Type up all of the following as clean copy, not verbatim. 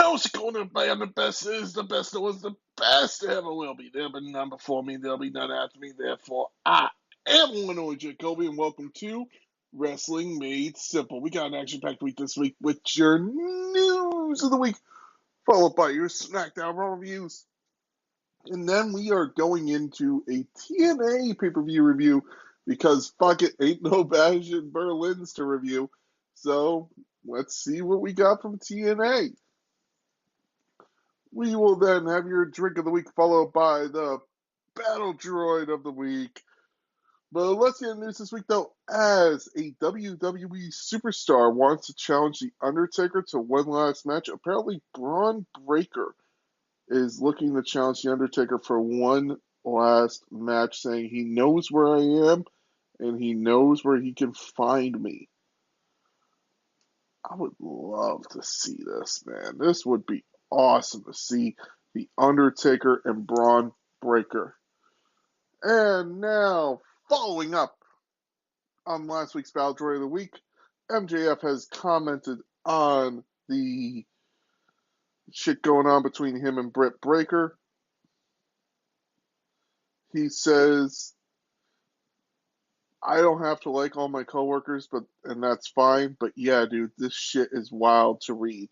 What's going on, everybody? I'm the best is the best that was the best that ever will be. There'll be none before me, there'll be none after me. Therefore, I am one of Jacoby, and welcome to Wrestling Made Simple. We got an action-packed week this week with your news of the week, followed by your SmackDown Raw reviews. And then we are going into a TNA pay-per-view review because fuck it, ain't no Bash in Berlin's to review. So let's see what we got from TNA. We will then have your drink of the week, followed by the battle droid of the week. But let's get into news this week, though, as a WWE superstar wants to challenge The Undertaker to one last match. Apparently, Braun Breaker is looking to challenge The Undertaker for one last match, saying he knows where I am and he knows where he can find me. I would love to see this, man. This would be awesome to see The Undertaker and Braun Breaker. And now, following up on last week's Battle Droid of the Week, MJF has commented on the shit going on between him and Britt Baker. He says, I don't have to like all my coworkers, and that's fine, but yeah, dude, this shit is wild to read.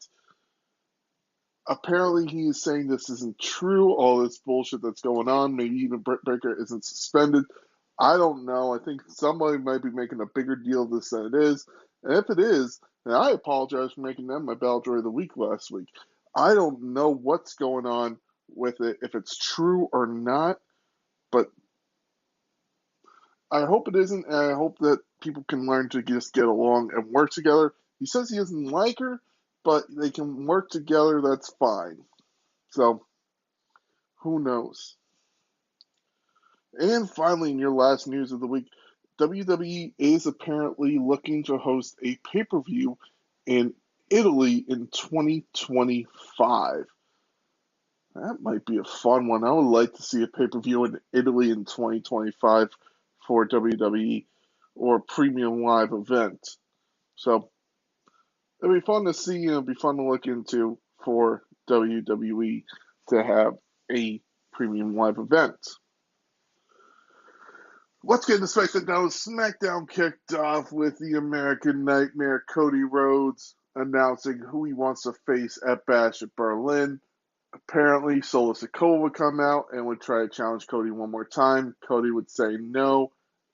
Apparently, he is saying this isn't true, all this bullshit that's going on. Maybe even Britt Baker isn't suspended. I don't know. I think somebody might be making a bigger deal of this than it is. And if it is, then I apologize for making them my Battle Droid of the Week last week. I don't know what's going on with it, if it's true or not, but I hope it isn't, and I hope that people can learn to just get along and work together. He says he doesn't like her, but they can work together, that's fine. So, who knows? And finally, in your last news of the week, WWE is apparently looking to host a pay-per-view in Italy in 2025. That might be a fun one. I would like to see a pay-per-view in Italy in 2025 for WWE or a premium live event. So, it'd be fun to see, and it'd be fun to look into for WWE to have a premium live event. Let's get into SmackDown. SmackDown kicked off with the American Nightmare, Cody Rhodes, announcing who he wants to face at Bash at Berlin. Apparently, Solo Sikoa would come out and would try to challenge Cody one more time. Cody would say no,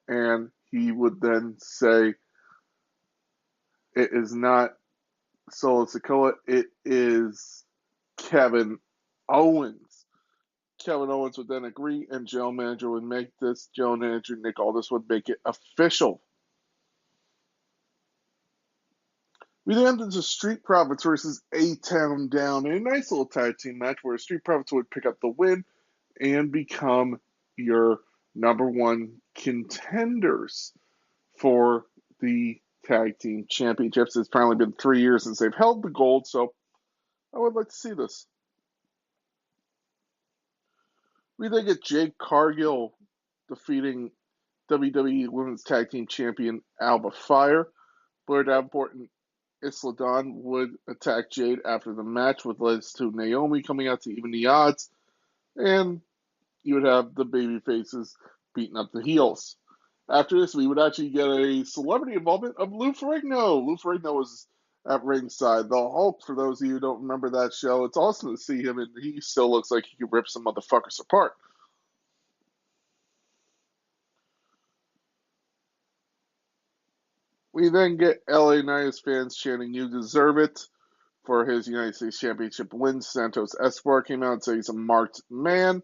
and he would then say, it is not Solo Sikoa, it is Kevin Owens. Kevin Owens would then agree, and general manager would make this. General manager Nick Aldis would make it official. We then entered the Street Profits versus A-Town Down in a nice little tag team match where Street Profits would pick up the win and become your number one contenders for the tag team championships. It's finally been 3 years since they've held the gold, so I would like to see this. We then get Jade Cargill defeating WWE Women's Tag Team Champion Alba Fire. Blair Davenport and Isla Dawn would attack Jade after the match, which leads to Naomi coming out to even the odds. And you would have the baby faces beating up the heels. After this, we would actually get a celebrity involvement of Lou Ferrigno. Lou Ferrigno was at ringside. The Hulk, for those of you who don't remember that show, it's awesome to see him, and he still looks like he could rip some motherfuckers apart. We then get LA Knights fans chanting, "You deserve it," for his United States Championship win. Santos Escobar came out and said he's a marked man.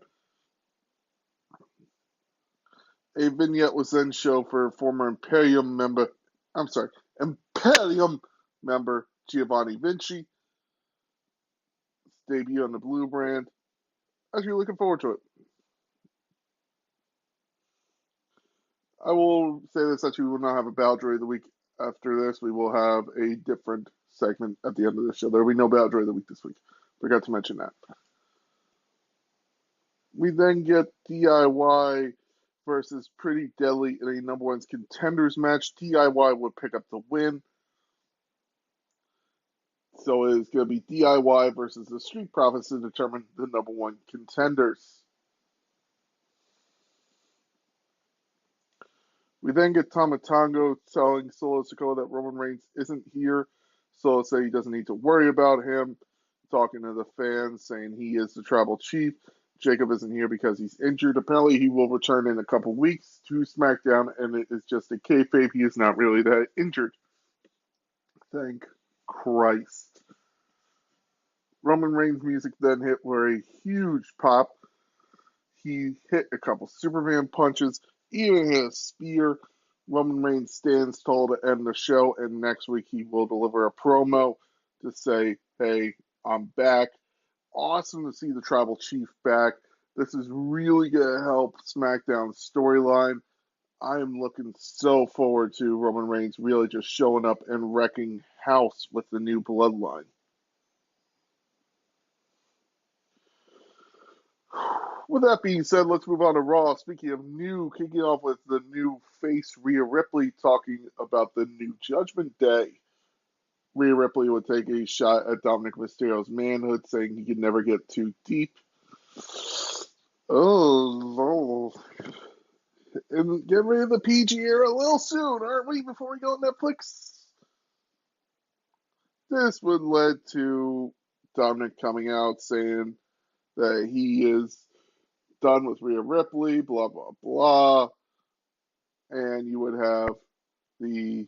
A vignette was then shown for former Imperium member Giovanni Vinci. Debut on the Blue brand. Actually, looking forward to it. I will say this, actually, we will not have a Battle Droid of the Week after this. We will have a different segment at the end of the show. There will be no Battle Droid of the Week this week. Forgot to mention that. We then get DIY versus Pretty Deadly in a number one contenders match. DIY would pick up the win. So it is going to be DIY versus the Street Profits to determine the number one contenders. We then get Tama Tonga telling Solo Sikoa that Roman Reigns isn't here. Solo say he doesn't need to worry about him. Talking to the fans, saying he is the tribal chief. Jacob isn't here because he's injured. Apparently, he will return in a couple weeks to SmackDown, and it is just a kayfabe. He is not really that injured. Thank Christ. Roman Reigns' music then hit for a huge pop. He hit a couple Superman punches, even hit a spear. Roman Reigns stands tall to end the show, and next week he will deliver a promo to say, hey, I'm back. Awesome to see the Tribal Chief back. This is really going to help SmackDown's storyline. I am looking so forward to Roman Reigns really just showing up and wrecking house with the new bloodline. With that being said, let's move on to Raw. Speaking of new, kicking off with the new face Rhea Ripley talking about the new Judgment Day. Rhea Ripley would take a shot at Dominic Mysterio's manhood, saying he could never get too deep. Oh, and get rid of the PG era a little soon, aren't we, before we go on Netflix? This would lead to Dominic coming out saying that he is done with Rhea Ripley, blah, blah, blah. And you would have the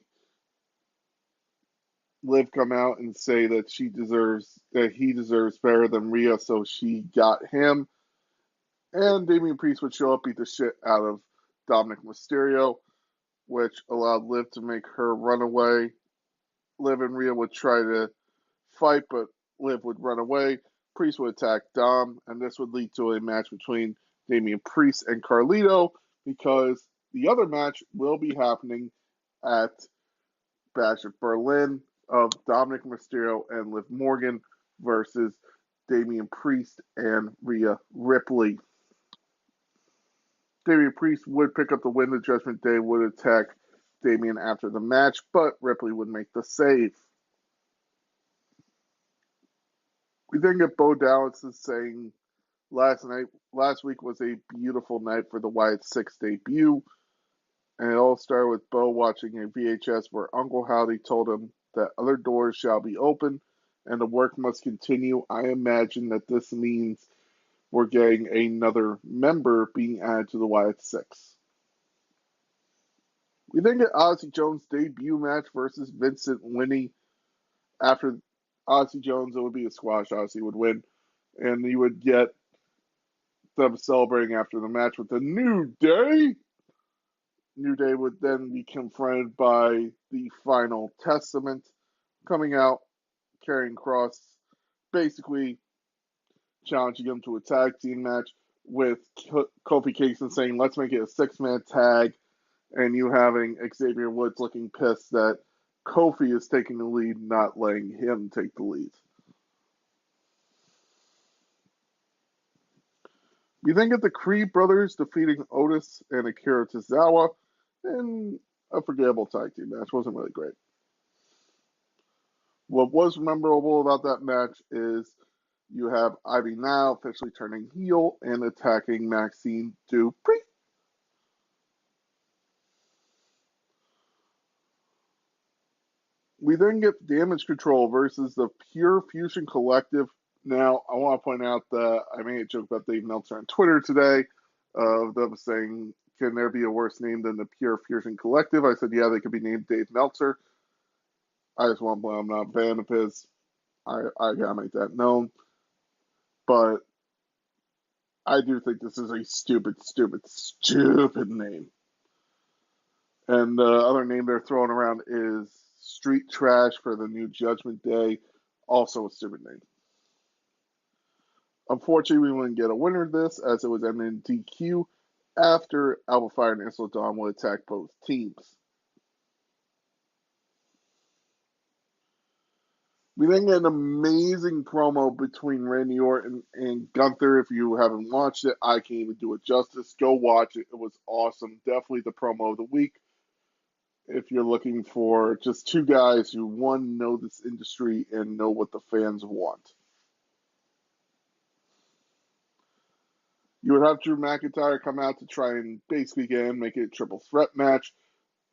Liv come out and say that he deserves better than Rhea, so she got him. And Damian Priest would show up, beat the shit out of Dominic Mysterio, which allowed Liv to make her run away. Liv and Rhea would try to fight, but Liv would run away. Priest would attack Dom, and this would lead to a match between Damian Priest and Carlito, because the other match will be happening at Bash at Berlin of Dominic Mysterio and Liv Morgan versus Damian Priest and Rhea Ripley. Damian Priest would pick up the win. The Judgment Day would attack Damian after the match, but Ripley would make the save. We then get Bo Dallas saying last week was a beautiful night for the Wyatt Six debut. And it all started with Bo watching a VHS where Uncle Howdy told him that other doors shall be open and the work must continue. I imagine that this means we're getting another member being added to the Wyatt Six. We then get Ozzy Jones' debut match versus Vincent Linney. After Ozzy Jones, it would be a squash. Ozzy would win. And you would get them celebrating after the match with the New Day. New Day would then be confronted by the Final Testament coming out, carrying Cross, basically challenging him to a tag team match with Kofi Kingston saying, let's make it a six-man tag, and you having Xavier Woods looking pissed that Kofi is taking the lead, not letting him take the lead. We then get the Creed brothers defeating Otis and Akira Tozawa in a forgettable tag team match. Wasn't really great. What was memorable about that match is you have Ivy now officially turning heel and attacking Maxine Dupri. We then get Damage Control versus the Pure Fusion Collective. Now, I want to point out that I made a joke about Dave Meltzer on Twitter today of them saying, can there be a worse name than the Pure Fusion Collective? I said, yeah, they could be named Dave Meltzer. I just want to point out I'm not a fan of his. I gotta make that known. But I do think this is a stupid name. And the other name they're throwing around is Street Trash for the new Judgment Day. Also a stupid name. Unfortunately, we wouldn't get a winner of this as it was ended in DQ after Alpha Fire and Isla Dawn would attack both teams. We then get an amazing promo between Randy Orton and Gunther. If you haven't watched it, I can't even do it justice. Go watch it. It was awesome. Definitely the promo of the week. if you're looking for just two guys who, one, know this industry and know what the fans want. You would have Drew McIntyre come out to try and basically again make it a triple threat match,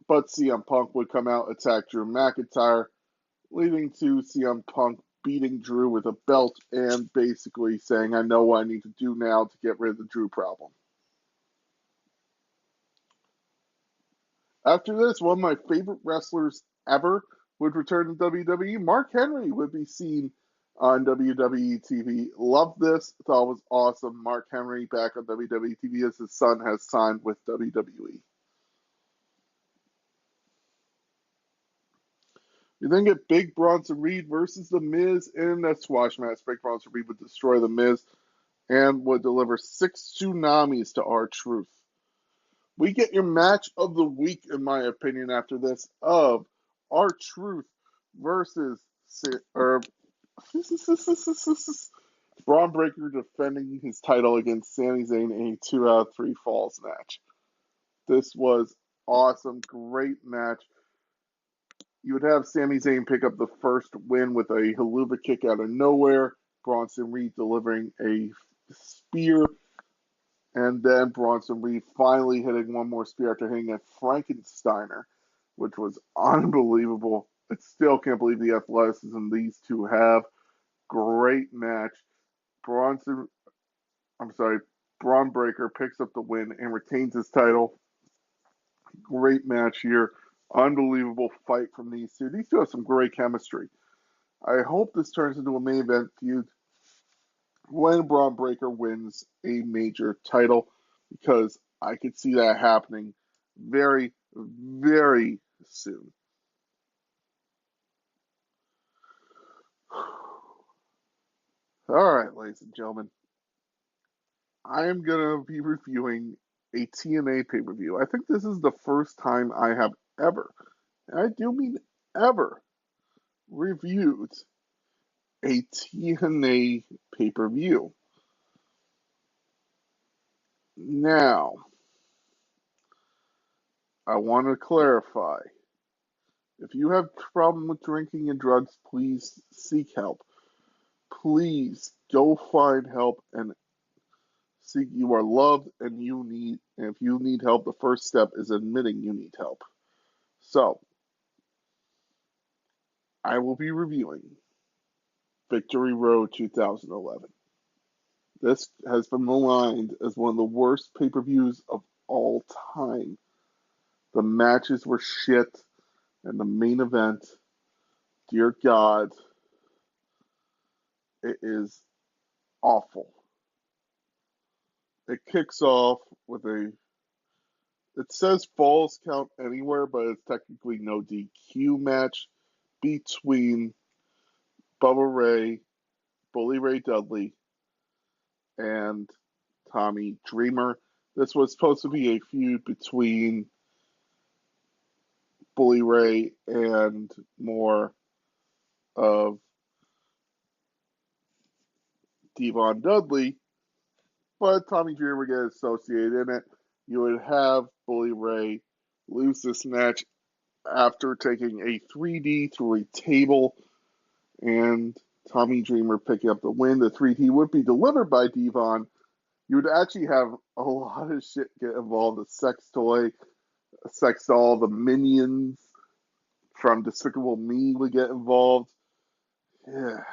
but CM Punk would come out, attack Drew McIntyre, leading to CM Punk beating Drew with a belt and basically saying, I know what I need to do now to get rid of the Drew problem. After this, one of my favorite wrestlers ever would return to WWE. Mark Henry would be seen on WWE TV. Loved this. Thought it was awesome. Mark Henry back on WWE TV as his son has signed with WWE. You then get Big Bronson Reed versus The Miz in a squash match. Big Bronson Reed would destroy The Miz and would deliver 6 tsunamis to R-Truth. We get your match of the week, in my opinion, after this, of R-Truth versus Braun Breaker defending his title against Sami Zayn in a 2 out of 3 falls match. This was awesome, great match. You would have Sami Zayn pick up the first win with a haluva kick out of nowhere, Bronson Reed delivering a spear, and then Bronson Reed finally hitting one more spear after hitting a Frankensteiner, which was unbelievable. I still can't believe the athleticism these two have. Great match. Braun Breaker picks up the win and retains his title. Great match here. Unbelievable fight from these two. These two have some great chemistry. I hope this turns into a main event feud when Braun Breaker wins a major title, because I could see that happening very, very soon. All right, ladies and gentlemen, I am going to be reviewing a TNA pay-per-view. I think this is the first time I have ever, and I do mean ever, reviewed a TNA pay-per-view. Now, I want to clarify. If you have a problem with drinking and drugs, please seek help. Please go find help and seek. You are loved and if you need help, the first step is admitting you need help. So, I will be reviewing Victory Road 2011. This has been maligned as one of the worst pay-per-views of all time. The matches were shit, and the main event, dear God, it is awful. It kicks off with it says falls count anywhere, but it's technically no DQ match between Bubba Ray, Bully Ray Dudley, and Tommy Dreamer. This was supposed to be a feud between Bully Ray and more of Devon Dudley, but Tommy Dreamer would get associated in it. You would have Bully Ray lose this match after taking a 3D through a table, and Tommy Dreamer picking up the win. The 3D would be delivered by Devon. You would actually have a lot of shit get involved. A sex toy, a sex doll, the minions from Despicable Me would get involved. Yeah.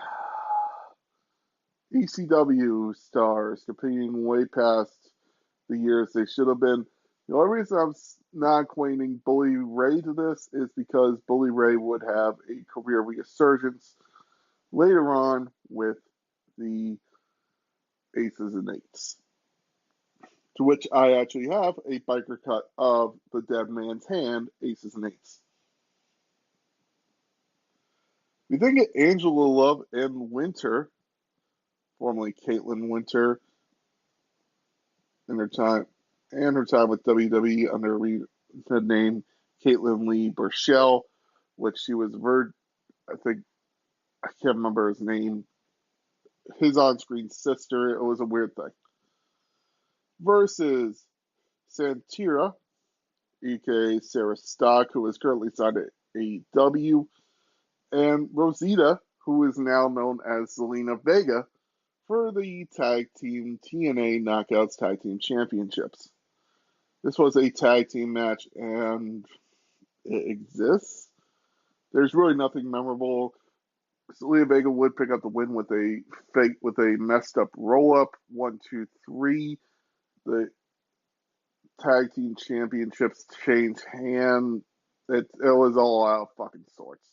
ECW stars competing way past the years they should have been. The only reason I'm not acquainting Bully Ray to this is because Bully Ray would have a career resurgence later on with the Aces and Eights, to which I actually have a biker cut of the Dead Man's Hand, Aces and Eights. We then get Angela Love and Winter, formerly Caitlin Winter, in her time with WWE under the name Caitlin Lee Burchell, which she was I can't remember his name, his on-screen sister. It was a weird thing. Versus Santira, aka Sarah Stock, who is currently signed at AEW, and Rosita, who is now known as Zelina Vega, for the Tag Team TNA Knockouts Tag Team Championships. This was a tag team match, and it exists. There's really nothing memorable. Zelina Vega would pick up the win with a messed up roll up. 1, 2, 3. The tag team championships changed hand. It was all out of fucking sorts.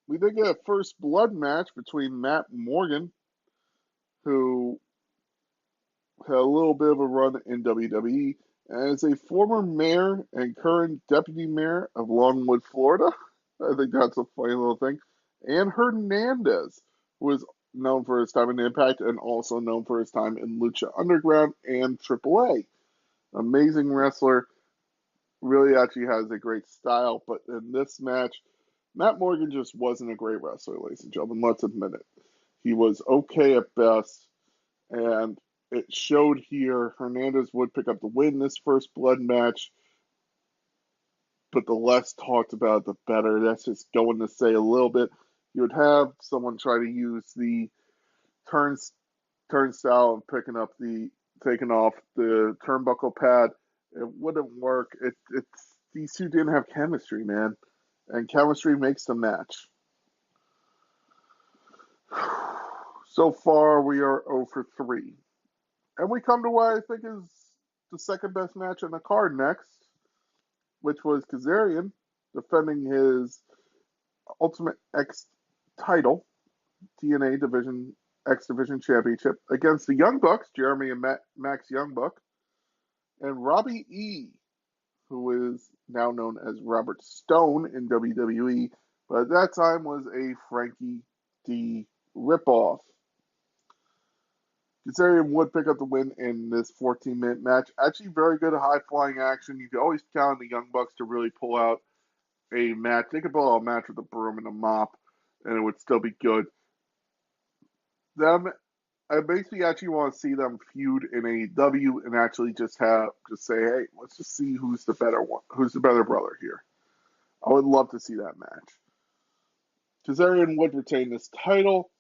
We did get a first blood match between Matt Morgan, who had a little bit of a run in WWE, as a former mayor and current deputy mayor of Longwood, Florida. I think that's a funny little thing. And Hernandez, who is known for his time in Impact and also known for his time in Lucha Underground and AAA. Amazing wrestler. Really actually has a great style, but in this match, Matt Morgan just wasn't a great wrestler, ladies and gentlemen. Let's admit it. He was okay at best, and it showed here. Hernandez would pick up the win this first blood match, but the less talked about, the better. That's just going to say a little bit. You would have someone try to use the turnstile and taking off the turnbuckle pad. It wouldn't work. It's these two didn't have chemistry, man, and chemistry makes the match. So far, we are 0 for 3. And we come to what I think is the second best match on the card next, which was Kazarian defending his Ultimate X title, TNA Division X Division Championship, against the Young Bucks, Jeremy and Max Youngbuck, and Robbie E., who is now known as Robert Stone in WWE, but at that time was a Frankie D ripoff. Kazarian would pick up the win in this 14-minute match. Actually, very good high-flying action. You could always count on the Young Bucks to really pull out a match. They could pull out a match with a broom and a mop, and it would still be good. It makes me actually want to see them feud in AEW and actually just say, hey, let's just see who's the better one, who's the better brother here. I would love to see that match. Kazarian would retain this title.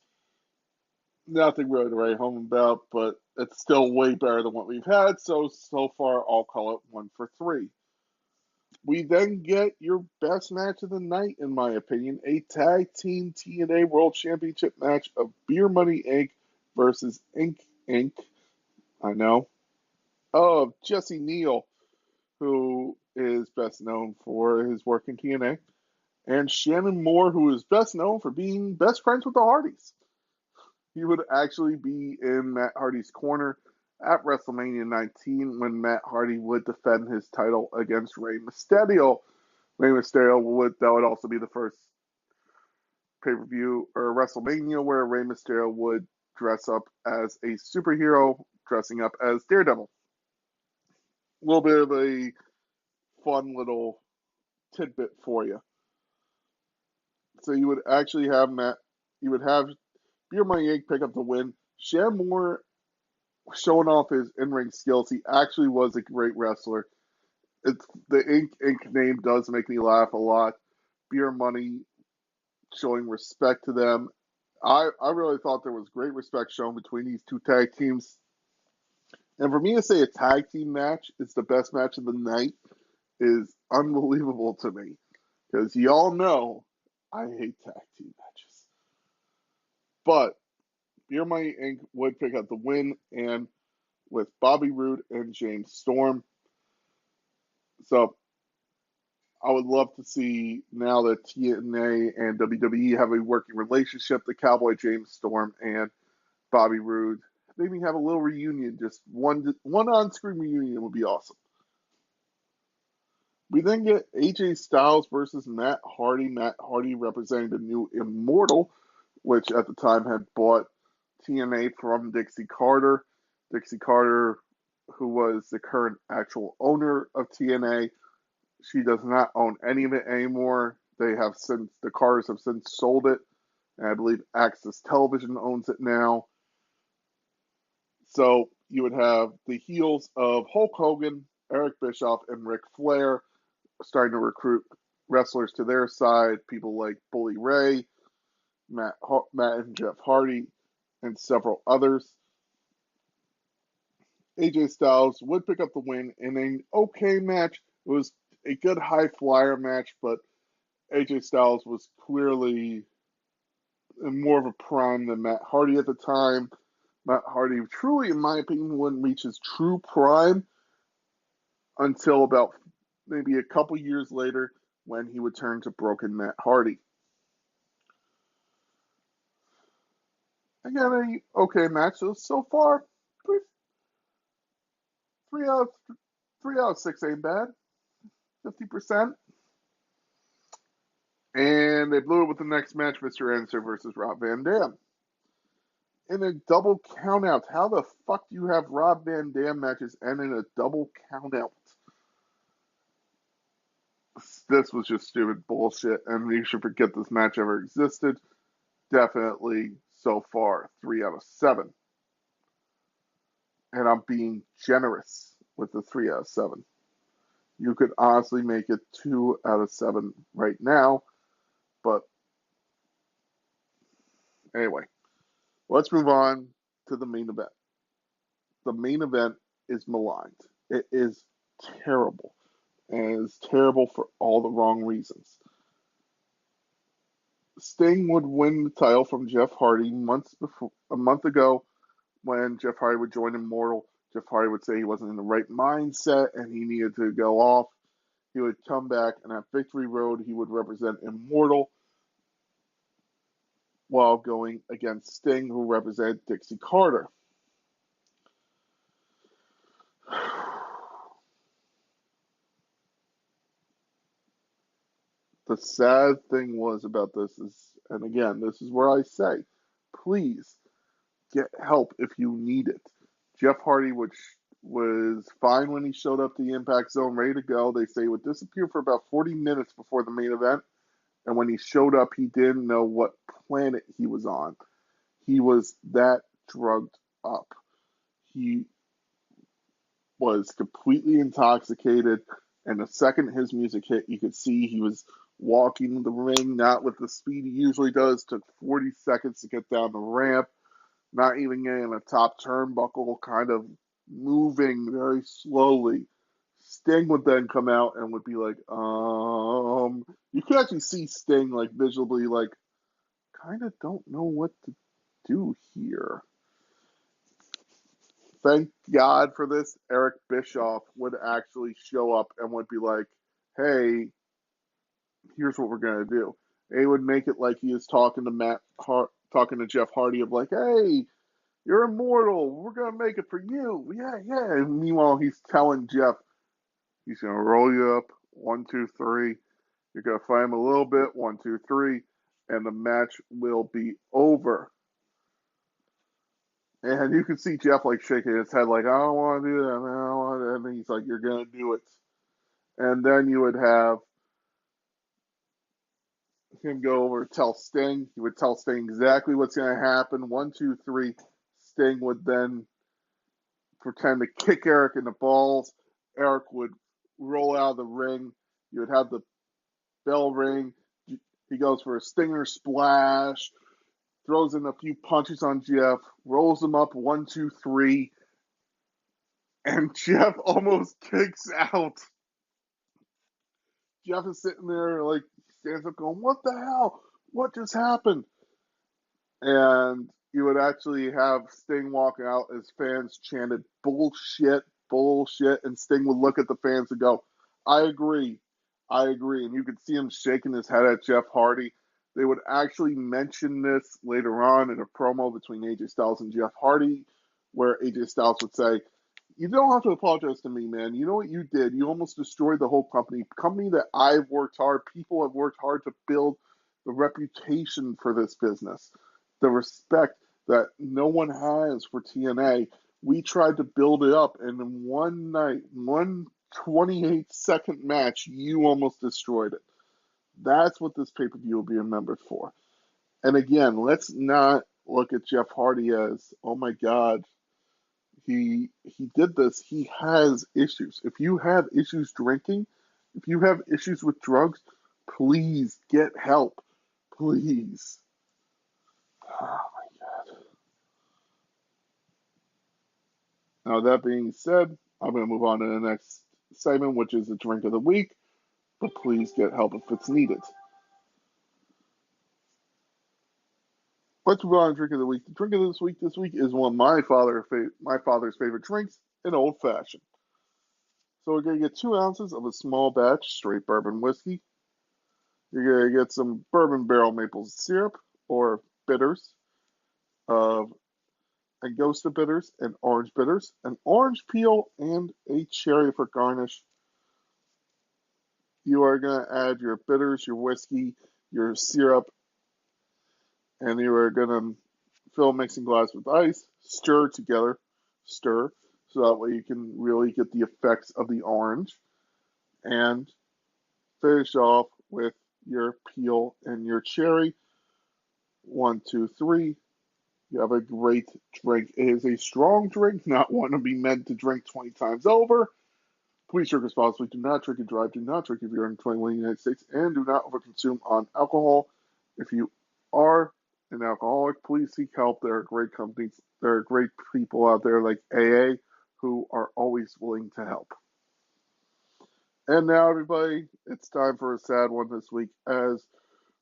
Nothing really to write home about, but it's still way better than what we've had. So far, I'll call it 1 for 3. We then get your best match of the night, in my opinion, a tag team TNA World Championship match of Beer Money Inc. versus Inc. I know. Of Jesse Neal, who is best known for his work in TNA, and Shannon Moore, who is best known for being best friends with the Hardys. He would actually be in Matt Hardy's corner at WrestleMania 19 when Matt Hardy would defend his title against Rey Mysterio. That would also be the first pay-per-view or WrestleMania where Rey Mysterio would dress up as a superhero, dressing up as Daredevil. A little bit of a fun little tidbit for you. So you would actually have Beer Money Inc. pick up the win. Shannon Moore showing off his in-ring skills. He actually was a great wrestler. It's the Inc. name does make me laugh a lot. Beer Money showing respect to them. I really thought there was great respect shown between these two tag teams. And for me to say a tag team match is the best match of the night is unbelievable to me. Because y'all know I hate tag team matches. But Beer Money Inc. would pick up the win, and with Bobby Roode and James Storm. So I would love to see, now that TNA and WWE have a working relationship, the Cowboy James Storm and Bobby Roode, maybe have a little reunion. Just one on-screen reunion would be awesome. We then get AJ Styles versus Matt Hardy. Matt Hardy representing the new Immortal, which at the time had bought TNA from Dixie Carter. Dixie Carter, who was the current actual owner of TNA, she does not own any of it anymore. The Carters have since sold it, and I believe Access Television owns it now. So you would have the heels of Hulk Hogan Eric Bischoff and Ric Flair starting to recruit wrestlers to their side. People like Bully Ray, Matt and Jeff Hardy, and several others. AJ Styles would pick up the win in an okay match. It was a good high flyer match, but AJ Styles was clearly in more of a prime than Matt Hardy at the time. Matt Hardy truly, in my opinion, wouldn't reach his true prime until about maybe a couple years later when he would turn to broken Matt Hardy. Again, a okay match. So far, three out of three out of six ain't bad. 50%. And they blew it with the next match, Mr. Answer versus Rob Van Dam. In a double countout. How the fuck do you have Rob Van Dam matches end in a double countout? This was just stupid bullshit, and you should forget this match ever existed. Definitely, so far, 3 out of 7. And I'm being generous with the 3 out of 7. You could honestly make it 2 out of 7 right now, but anyway, let's move on to the main event. The main event is maligned. It is terrible, and it's terrible for all the wrong reasons. Sting would win the title from Jeff Hardy a month ago, when Jeff Hardy would join Immortal. Jeff Hardy would say he wasn't in the right mindset and he needed to go off. He would come back, and at Victory Road, he would represent Immortal while going against Sting, who represented Dixie Carter. The sad thing was about this is, and again, this is where I say, please get help if you need it. Jeff Hardy, which was fine when he showed up to the Impact Zone ready to go. They say he would disappear for about 40 minutes before the main event. And when he showed up, he didn't know what planet he was on. He was that drugged up. He was completely intoxicated. And the second his music hit, you could see he was walking the ring, not with the speed he usually does. Took 40 seconds to get down the ramp. Not even getting a top turnbuckle, kind of moving very slowly. Sting would then come out and would be like, you could actually see Sting like visibly like, kind of don't know what to do here. Thank God for this. Eric Bischoff would actually show up and would be like, hey, here's what we're going to do. He would make it like he is talking to Jeff Hardy of like, hey, you're immortal. We're going to make it for you. Yeah, yeah. And meanwhile, he's telling Jeff, he's going to roll you up. 1, 2, 3. You're going to fight him a little bit. 1, 2, 3. And the match will be over. And you can see Jeff like shaking his head like, I don't want to do that, man. I don't want to. And then he's like, you're going to do it. And then you would have him go over tell Sting. He would tell Sting exactly what's going to happen. 1, 2, 3. Sting would then pretend to kick Eric in the balls. Eric would roll out of the ring. You would have the bell ring. He goes for a stinger splash, throws in a few punches on Jeff, rolls him up 1, 2, 3, and Jeff almost kicks out. Jeff is sitting there like stands up going, what the hell? What just happened? And you would actually have Sting walk out as fans chanted bullshit, bullshit, and Sting would look at the fans and go, I agree. And you could see him shaking his head at Jeff Hardy. They would actually mention this later on in a promo between AJ Styles and Jeff Hardy, where AJ Styles would say, you don't have to apologize to me, man. You know what you did? You almost destroyed the whole company. Company that I've worked hard, people have worked hard to build the reputation for this business, the respect that no one has for TNA. We tried to build it up, and in one night, one 28-second match, you almost destroyed it. That's what this pay-per-view will be remembered for. And again, let's not look at Jeff Hardy as, oh my God, he did this. He has issues. If you have issues drinking, if you have issues with drugs, please get help. Please. Oh my God. Now that being said, I'm going to move on to the next segment, which is the drink of the week. But please get help if it's needed. Let's move on to drink of the week. The drink of this week is one of my father's favorite drinks, an old fashioned. So we're going to get 2 ounces of a small batch straight bourbon whiskey. You're going to get some bourbon barrel maple syrup or bitters of Angostura bitters and orange bitters, an orange peel, and a cherry for garnish. You are going to add your bitters, your whiskey, your syrup, and you are going to fill a mixing glass with ice, stir together, stir, so that way you can really get the effects of the orange, and finish off with your peel and your cherry. 1, 2, 3. You have a great drink. It is a strong drink, not one to be meant to drink 20 times over. Please drink responsibly. Do not drink and drive. Do not drink if you're in 21 in the United States, and do not overconsume on alcohol. If you are an alcoholic, please seek help. There are great companies. There are great people out there like AA who are always willing to help. And now, everybody, it's time for a sad one this week as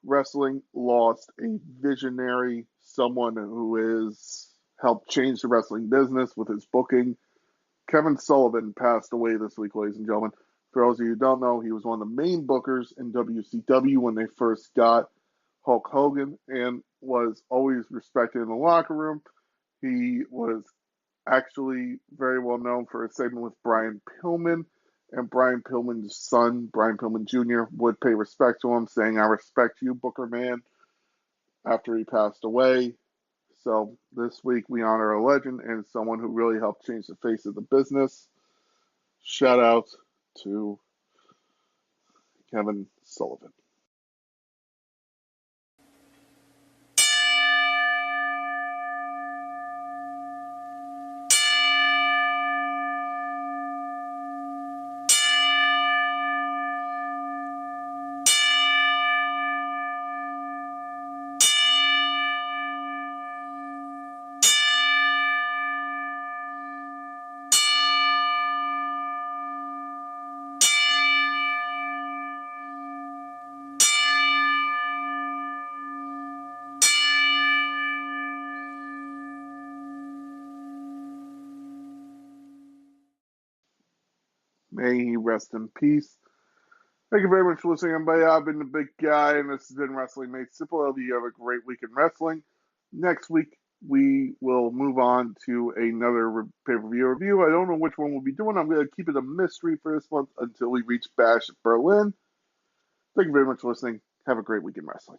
wrestling lost a visionary, someone who has helped change the wrestling business with his booking. Kevin Sullivan passed away this week, ladies and gentlemen. For those of you who don't know, he was one of the main bookers in WCW when they first got Hulk Hogan and was always respected in the locker room. He was actually very well known for a segment with Brian Pillman, and Brian Pillman's son, Brian Pillman Jr., would pay respect to him, saying, "I respect you, Booker Man," after he passed away. So this week we honor a legend and someone who really helped change the face of the business. Shout out to Kevin Sullivan. May he rest in peace. Thank you very much for listening, everybody. I've been the big guy, and this has been Wrestling Made Simple. I hope you have a great week in wrestling. Next week, we will move on to another pay-per-view review. I don't know which one we'll be doing. I'm going to keep it a mystery for this month until we reach Bash Berlin. Thank you very much for listening. Have a great week in wrestling.